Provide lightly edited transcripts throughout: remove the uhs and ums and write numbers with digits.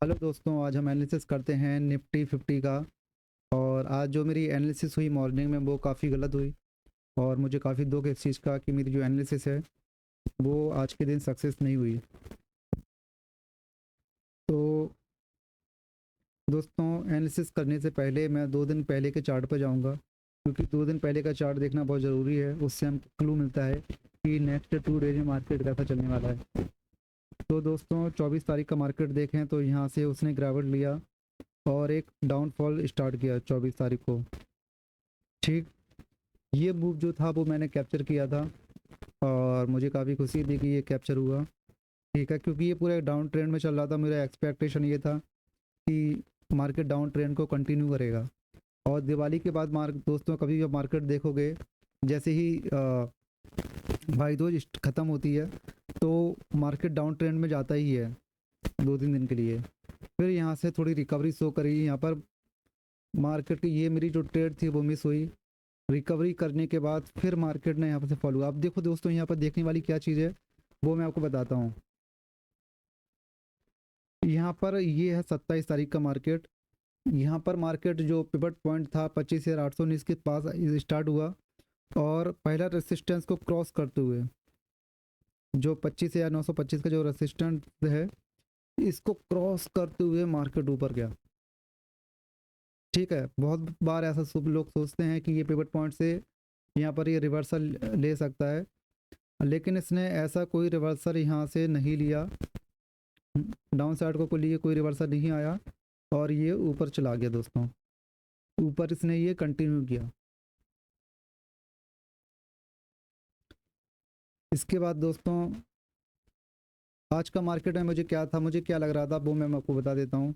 Hello दोस्तों, आज हम एनालिसिस करते हैं निफ्टी 50 का। और आज जो मेरी एनालिसिस हुई मॉर्निंग में वो काफ़ी गलत हुई और मुझे काफ़ी दुख इस चीज़ का कि मेरी जो एनालिसिस है वो आज के दिन सक्सेस नहीं हुई। तो दोस्तों, एनालिसिस करने से पहले मैं 2 दिन पहले के चार्ट पर जाऊंगा, क्योंकि 2 दिन पहले का चार्ट देखना बहुत ज़रूरी है। उससे हमको क्लू मिलता है कि नेक्स्ट 2 डेज में मार्केट कैसा चलने वाला है। तो दोस्तों, 24 तारीख का मार्केट देखें तो यहाँ से उसने गिरावट लिया और एक डाउनफॉल स्टार्ट किया 24 तारीख को। ठीक, ये मूव जो था वो मैंने कैप्चर किया था और मुझे काफ़ी खुशी थी कि ये कैप्चर हुआ। ठीक है, क्योंकि ये पूरा डाउन ट्रेंड में चल रहा था। मेरा एक्सपेक्टेशन ये था कि मार्केट डाउन ट्रेंड को कंटिन्यू करेगा। और दिवाली के बाद दोस्तों, कभी भी मार्केट देखोगे, जैसे ही भाई दूज ख़त्म होती है तो मार्केट डाउन ट्रेंड में जाता ही है 2-3 दिन के लिए। फिर यहाँ से थोड़ी रिकवरी शो करी। यहाँ पर मार्केट की ये मेरी जो ट्रेड थी वो मिस हुई। रिकवरी करने के बाद फिर मार्केट ने यहाँ पर से फॉलो। अब देखो दोस्तों, यहाँ पर देखने वाली क्या चीज़ है वो मैं आपको बताता हूँ। यहाँ पर ये है 27 तारीख का मार्केट। यहाँ पर मार्केट जो पिवट पॉइंट था 25,819 के पास स्टार्ट हुआ और पहला रेसिस्टेंस को क्रॉस करते हुए जो 25,925 का जो रेसिस्टेंस है इसको क्रॉस करते हुए मार्केट ऊपर गया। ठीक है, बहुत बार ऐसा सब लोग सोचते हैं कि ये पिवट पॉइंट से यहाँ पर ये रिवर्सल ले सकता है, लेकिन इसने ऐसा कोई रिवर्सल यहाँ से नहीं लिया। डाउन साइड को लिए कोई रिवर्सल नहीं आया और ये ऊपर चला गया दोस्तों। ऊपर इसने ये कंटिन्यू किया। इसके बाद दोस्तों, आज का मार्केट में मुझे क्या लग रहा था वो मैं आपको बता देता हूँ।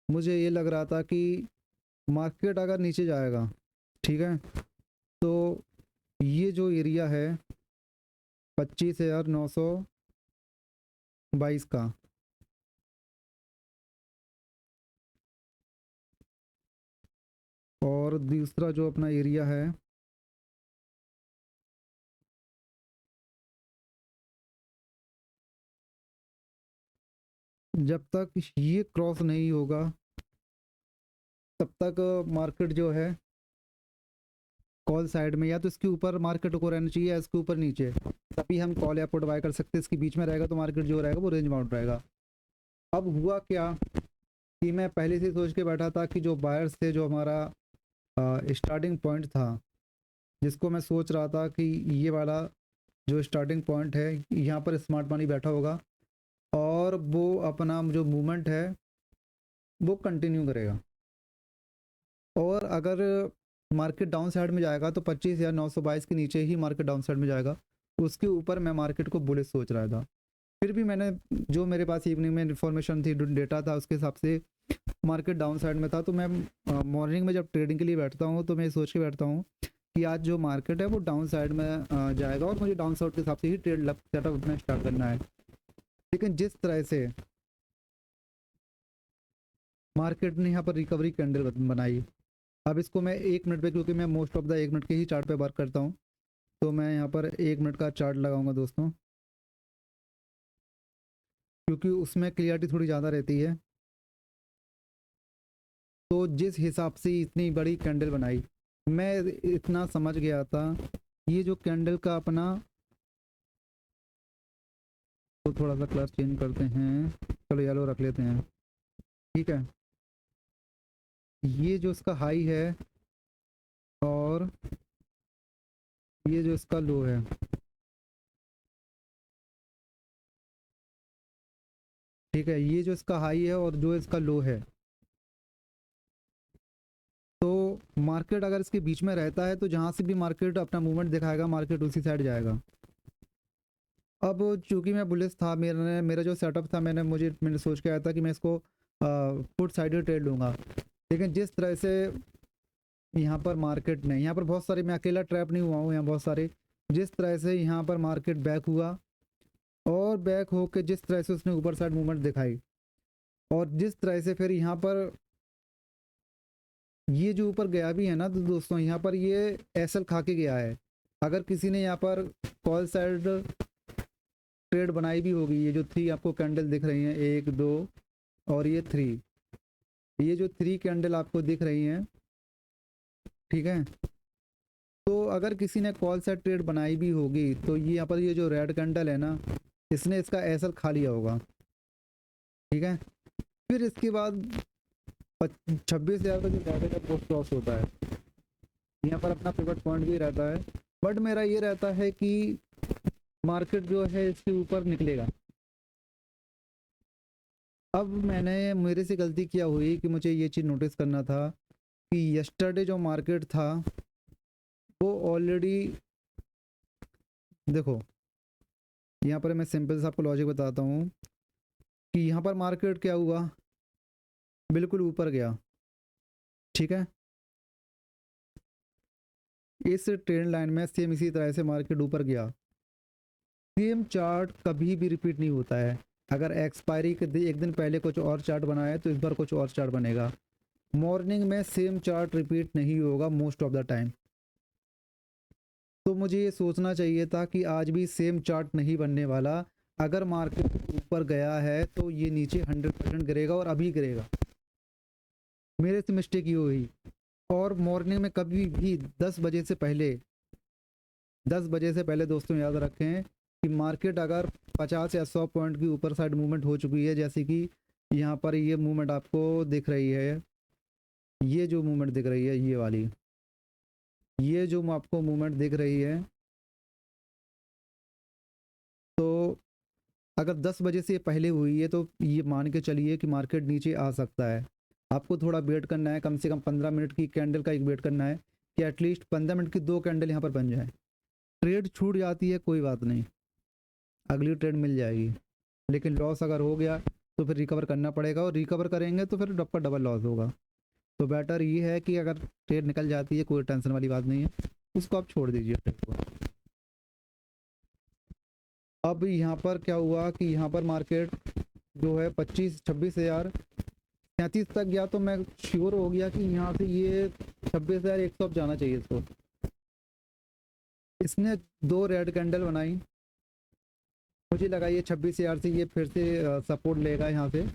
मुझे ये लग रहा था कि मार्केट अगर नीचे जाएगा, ठीक है, तो ये जो एरिया है 25,922 का, और दूसरा जो अपना एरिया है जब तक ये क्रॉस नहीं होगा तब तक मार्केट जो है कॉल साइड में, या तो इसके ऊपर मार्केट को रहना चाहिए या इसके ऊपर नीचे, तभी हम कॉल या पुट बाय कर सकते हैं। इसके बीच में रहेगा तो मार्केट जो रहेगा वो रेंज बाउंड रहेगा। अब हुआ क्या कि मैं पहले से सोच के बैठा था कि जो बायर्स थे, जो हमारा स्टार्टिंग पॉइंट था, जिसको मैं सोच रहा था कि ये वाला जो स्टार्टिंग पॉइंट है यहाँ पर स्मार्ट मनी बैठा होगा और वो अपना जो मूवमेंट है वो कंटिन्यू करेगा। और अगर मार्केट डाउन साइड में जाएगा तो 25,922 के नीचे ही मार्केट डाउन साइड में जाएगा। उसके ऊपर मैं मार्केट को बुलिश सोच रहा था। फिर भी मैंने, जो मेरे पास इवनिंग में इन्फॉर्मेशन थी, डेटा था, उसके हिसाब से मार्केट डाउन साइड में था। तो मैं मॉर्निंग में जब ट्रेडिंग के लिए बैठता हूँ तो मैं सोच के बैठता हूँ कि आज जो मार्केट है वो डाउन साइड में जाएगा और मुझे डाउन साइड के हिसाब से ही ट्रेड सेटअप अपना स्टार्ट करना है। लेकिन जिस तरह से मार्केट ने यहाँ पर रिकवरी कैंडल बनाई, अब इसको मैं 1 मिनट पे, क्योंकि मैं मोस्ट ऑफ द 1 मिनट के ही चार्ट पे वर्क करता हूँ, तो मैं यहाँ पर 1 मिनट का चार्ट लगाऊंगा दोस्तों, क्योंकि उसमें क्लियरिटी थोड़ी ज़्यादा रहती है। तो जिस हिसाब से इतनी बड़ी कैंडल बनाई, मैं इतना समझ गया था ये जो कैंडल का अपना, तो थोड़ा सा कलर चेंज करते हैं, चलो येलो रख लेते हैं। ठीक है, ये जो इसका हाई है और ये जो इसका लो है, ठीक है, ये जो इसका हाई है और जो इसका लो है, तो मार्केट अगर इसके बीच में रहता है तो जहाँ से भी मार्केट अपना मूवमेंट दिखाएगा मार्केट उसी साइड जाएगा। अब चूंकि मैं बुलिश था, मेरा जो सेटअप था, मैंने सोच के आया था कि मैं इसको पुट साइड ट्रेड लूँगा। लेकिन जिस तरह से यहाँ पर मार्केट ने, यहाँ पर बहुत सारे, मैं अकेला ट्रैप नहीं हुआ हूँ, यहाँ बहुत सारे, जिस तरह से यहाँ पर मार्केट बैक हुआ और बैक होके जिस तरह से उसने ऊपर साइड मूवमेंट दिखाई, और जिस तरह से फिर यहाँ पर ये जो ऊपर गया भी है ना, तो दोस्तों यहाँ पर ये एसएल खा के गया है। अगर किसी ने यहाँ पर कॉल साइड ट्रेड बनाई भी होगी, ये जो 3 आपको कैंडल दिख रही हैं, 1 2 और ये 3, ये जो 3 कैंडल आपको दिख रही हैं, ठीक है। तो अगर किसी ने कॉल सेट ट्रेड बनाई भी होगी तो ये यहाँ पर ये जो रेड कैंडल है ना, इसने इसका एसएल खा लिया होगा, ठीक है। फिर इसके बाद 26,000 का जो टारगेट है वो क्रॉस होता है, यहाँ पर अपना पिवट पॉइंट भी रहता है। बट मेरा ये रहता है कि मार्केट जो है इसके ऊपर निकलेगा। अब मेरे से गलती क्या हुई कि मुझे ये चीज़ नोटिस करना था कि यस्टरडे जो मार्केट था वो ऑलरेडी, देखो यहाँ पर मैं सिंपल सा आपको लॉजिक बताता हूँ कि यहाँ पर मार्केट क्या हुआ, बिल्कुल ऊपर गया, ठीक है। इस ट्रेंड लाइन में सेम इसी तरह से मार्केट ऊपर गया। सेम चार्ट कभी भी रिपीट नहीं होता है। अगर एक्सपायरी के एक दिन पहले कुछ और चार्ट बनाया है तो इस बार कुछ और चार्ट बनेगा। मॉर्निंग में सेम चार्ट रिपीट नहीं होगा मोस्ट ऑफ द टाइम। तो मुझे ये सोचना चाहिए था कि आज भी सेम चार्ट नहीं बनने वाला। अगर मार्केट ऊपर गया है तो ये नीचे 100% गिरेगा और अभी गिरेगा। मेरे से मिस्टेक ये हुई। और मॉर्निंग में कभी भी 10 बजे से पहले, 10 बजे से पहले दोस्तों याद रखें कि मार्केट अगर 50 या 100 पॉइंट की ऊपर साइड मूवमेंट हो चुकी है, जैसे कि यहाँ पर ये मूवमेंट आपको दिख रही है, ये जो मूवमेंट दिख रही है ये वाली, ये जो आपको मूवमेंट दिख रही है, तो अगर 10 बजे से पहले हुई है तो ये मान के चलिए कि मार्केट नीचे आ सकता है। आपको थोड़ा वेट करना है, कम से कम 15 मिनट की कैंडल का एक वेट करना है कि एटलीस्ट 15 मिनट की 2 कैंडल यहाँ पर बन जाए। ट्रेड छूट जाती है कोई बात नहीं, अगली ट्रेड मिल जाएगी, लेकिन लॉस अगर हो गया तो फिर रिकवर करना पड़ेगा, और रिकवर करेंगे तो फिर डब डबल लॉस होगा। तो बेटर ये है कि अगर ट्रेड निकल जाती है कोई टेंशन वाली बात नहीं है, उसको आप छोड़ दीजिए ट्रेड को। अब यहाँ पर क्या हुआ कि यहाँ पर मार्केट जो है 26,000 33 तक गया, तो मैं श्योर हो गया कि यहाँ से ये 26,100 अब जाना चाहिए इसको। इसने 2 रेड कैंडल बनाई, मुझे लगा ये 26,000 से ये फिर से सपोर्ट लेगा यहाँ से।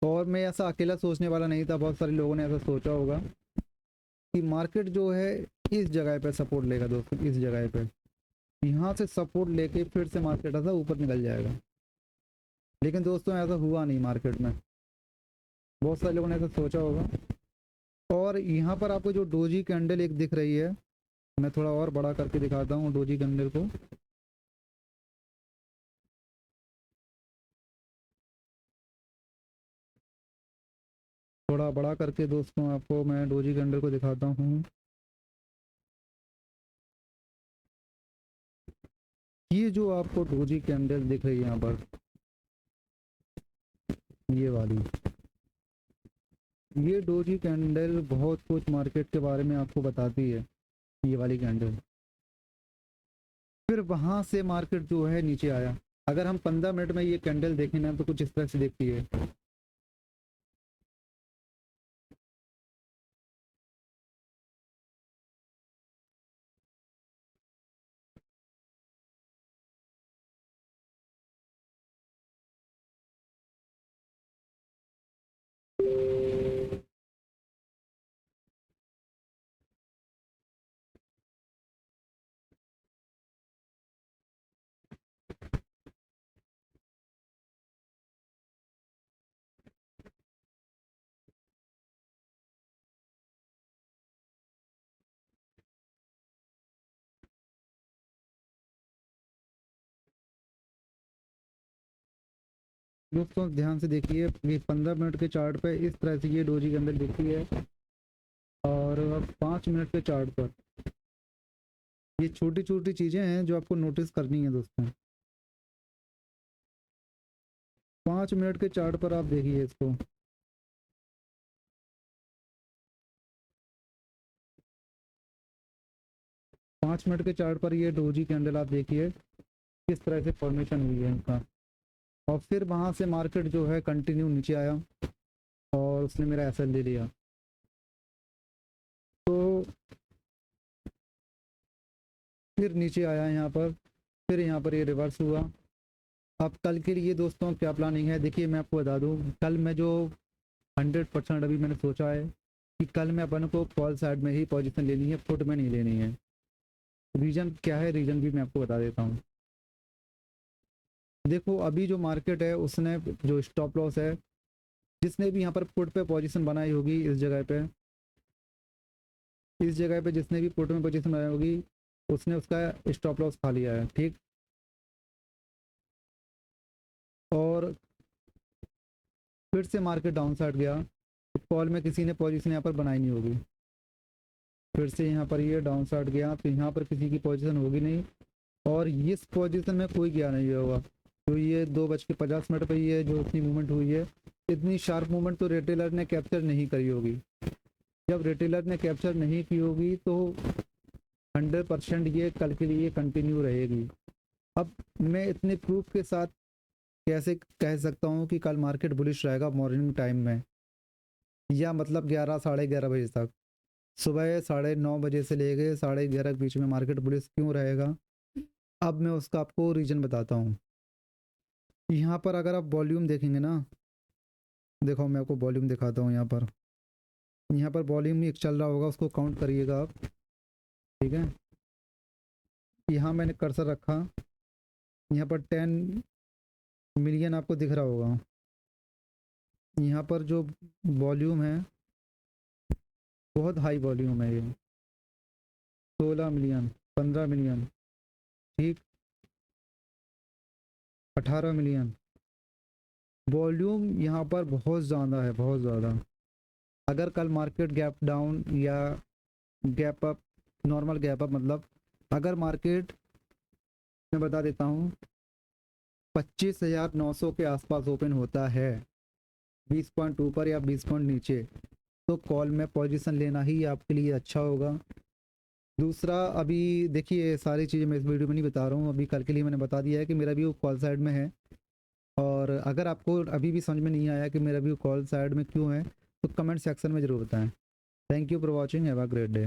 और मैं ऐसा अकेला सोचने वाला नहीं था, बहुत सारे लोगों ने ऐसा सोचा होगा कि मार्केट जो है इस जगह पे सपोर्ट लेगा दोस्तों, इस जगह पे यहाँ से सपोर्ट लेके फिर से मार्केट ऐसा ऊपर निकल जाएगा। लेकिन दोस्तों ऐसा हुआ नहीं मार्केट में, बहुत सारे लोगों ने ऐसा सोचा होगा। और यहाँ पर आपको जो डोजी कैंडल एक दिख रही है, मैं थोड़ा और बड़ा करके दिखाता हूँ डोजी कैंडल को। थोड़ा बड़ा करके दोस्तों आपको मैं डोजी कैंडल को दिखाता हूँ। ये जो आपको डोजी कैंडल दिख रही है यहाँ पर, ये वाली, ये डोजी कैंडल बहुत कुछ मार्केट के बारे में आपको बताती है, ये वाली कैंडल। फिर वहां से मार्केट जो है नीचे आया। अगर हम 15 मिनट में ये कैंडल देखें ना तो कुछ इस तरह से दिखती है। दोस्तों ध्यान से देखिए, ये 15 मिनट के चार्ट पे इस तरह से ये डोजी कैंडल दिखती है। और 5 मिनट के चार्ट पर ये छोटी छोटी चीज़ें हैं जो आपको नोटिस करनी है दोस्तों। 5 मिनट के चार्ट पर आप देखिए इसको, 5 मिनट के चार्ट पर ये डोजी कैंडल आप देखिए किस तरह से फॉर्मेशन हुई है इनका। और फिर वहाँ से मार्केट जो है कंटिन्यू नीचे आया और उसने मेरा एसएल ले लिया। तो फिर नीचे आया यहाँ पर, फिर यहाँ पर ये रिवर्स हुआ, अब कल के लिए दोस्तों क्या प्लानिंग है, देखिए मैं आपको बता दूं, कल मैं जो 100% अभी मैंने सोचा है कि कल मैं अपन को कॉल साइड में ही पोजीशन लेनी है, फुट में नहीं लेनी है। रीज़न क्या है, रीज़न भी मैं आपको बता देता हूँ। देखो अभी जो मार्केट है उसने जो स्टॉप लॉस है, जिसने भी यहाँ पर पुट पे पोजीशन बनाई होगी इस जगह पे जिसने भी पुट में पोजीशन बनाई होगी उसने उसका स्टॉप लॉस खा लिया है, ठीक। और फिर से मार्केट डाउन साइड गया तो कॉल में किसी ने पोजीशन यहाँ पर बनाई नहीं होगी। फिर से यहाँ पर ये डाउन साइड गया तो यहाँ पर किसी की पोजीशन होगी नहीं, और इस पोजीशन में कोई गया नहीं होगा। तो ये 2:50 पे ये जो इतनी मूवमेंट हुई है, इतनी शार्प मूवमेंट तो रिटेलर ने कैप्चर नहीं करी होगी। जब रिटेलर ने कैप्चर नहीं की होगी तो 100% ये कल के लिए कंटिन्यू रहेगी। अब मैं इतने प्रूफ के साथ कैसे कह सकता हूँ कि कल मार्केट बुलिश रहेगा मॉर्निंग टाइम में, या मतलब 11 साढ़े 11 बजे तक। सुबह 9:30 से लेके 11:30 के बीच में मार्केट बुलिश क्यों रहेगा, अब मैं उसका आपको रीज़न बताता हूँ। यहाँ पर अगर आप वॉल्यूम देखेंगे ना, देखो मैं आपको वॉल्यूम दिखाता हूँ। यहाँ पर वॉल्यूम एक चल रहा होगा, उसको काउंट करिएगा आप, ठीक है। यहाँ मैंने कर्सर रखा, यहाँ पर 10 मिलियन आपको दिख रहा होगा। यहाँ पर जो वॉल्यूम है बहुत हाई वॉल्यूम है, ये 16 मिलियन, 15 मिलियन, ठीक, 18 मिलियन। वॉल्यूम यहाँ पर बहुत ज़्यादा है, बहुत ज़्यादा। अगर कल मार्केट गैप डाउन या gap up, normal gap up मतलब अगर मार्केट, मैं बता देता हूँ, 25,900 के आसपास ओपन होता है, 20 पॉइंट ऊपर या 20 पॉइंट नीचे, तो कॉल में पोजीशन लेना ही आपके लिए अच्छा होगा। दूसरा, अभी देखिए सारी चीज़ें मैं इस वीडियो में नहीं बता रहा हूँ, अभी कल के लिए मैंने बता दिया है कि मेरा व्यू कॉल साइड में है। और अगर आपको अभी भी समझ में नहीं आया कि मेरा व्यू कॉल साइड में क्यों है तो कमेंट सेक्शन में ज़रूर बताएं। Thank you for watching, have a great day.